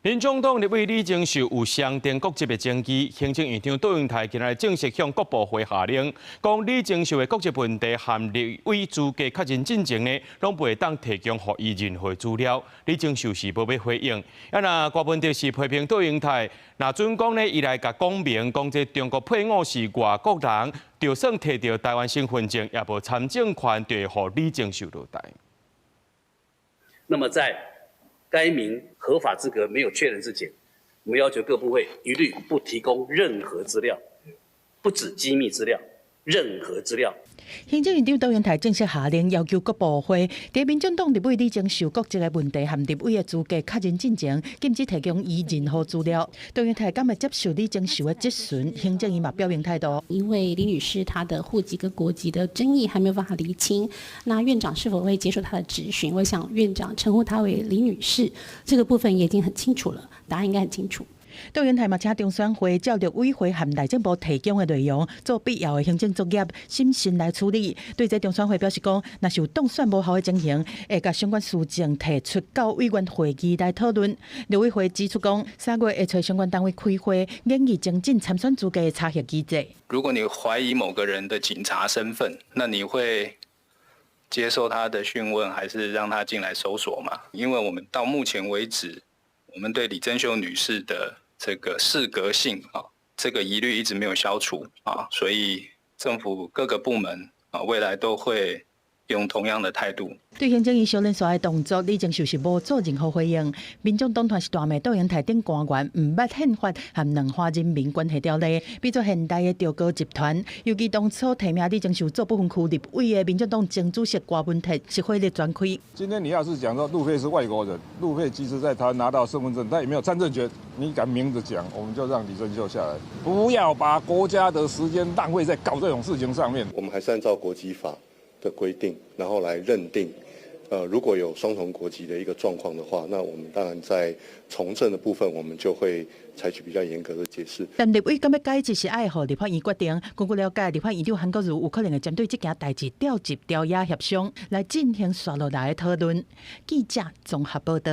民众党立委李正秀有相当国籍的政绩，行政院长杜永泰今日正式向各部会下令，讲李正秀的国籍问题和立委资格确认进程呢，拢袂当提供予伊任何资料。李正秀是无要回应。那郭文哲是批评杜永泰，那准讲呢，伊来甲讲明，讲这中国配偶是外国人，就算摕到台湾身份证，也无参政权，就会予李正秀落台。那么在该名合法资格没有确认之前，我们要求各部会一律不提供任何资料，不止机密资料，任何资料。行政院长杜永泰正式下令，要求各部会在民进党立委李正秀国籍的问题和立委的资格确认进程，禁止提供伊任何资料。杜永泰敢会接受李正秀的质询？行政院嘛表明态度。因为李女士她的户籍跟国籍的争议还没有办法厘清，那院长是否会接受她的质询？我想院长称呼她为李女士，这个部分也已经很清楚了，答案应该很清楚。杜永泰嘛，请中选会照立委会和内政部提供的内容，做必要的行政作业，审慎来处理。对这中选会表示讲，若是有当选无效的情形，会甲相关事情提出到委员会议来讨论。立委会指出讲，3月会找相关单位开会，研议精进参选资格的查核机制。如果你怀疑某个人的警察身份，那你会接受他的讯问，还是让他进来搜索吗？因为我们到目前为止，我们对李珍秀女士的这个适格性这个疑虑一直没有消除所以政府各个部门未来都会用同样的态度。对行政院小人刷的动作，李正秀是无做任何回应。民众党团是大骂杜永泰等官员唔捌宪法和两化人民关系条例，比作现代的赵高集团。尤其当初提名李正秀做不分区立委的民众党前主席郭文哲是火力全开。今天你要是讲说陆配是外国人，陆配即使在他拿到身份证，他也没有参政权，你敢明着讲，我们就让李正秀下来。不要把国家的时间浪费在搞这种事情上面。我们还是按照国籍法的规定，然后来认定，如果有双重国籍的一个状况的话，那我们当然在从政的部分，我们就会采取比较严格的解释。但立委敢要改制是爱予立法院决定。根据了解，立法院长韩国瑜有可能会针对这件代志调集调查协商，来进行刷落来的讨论。记者综合报道。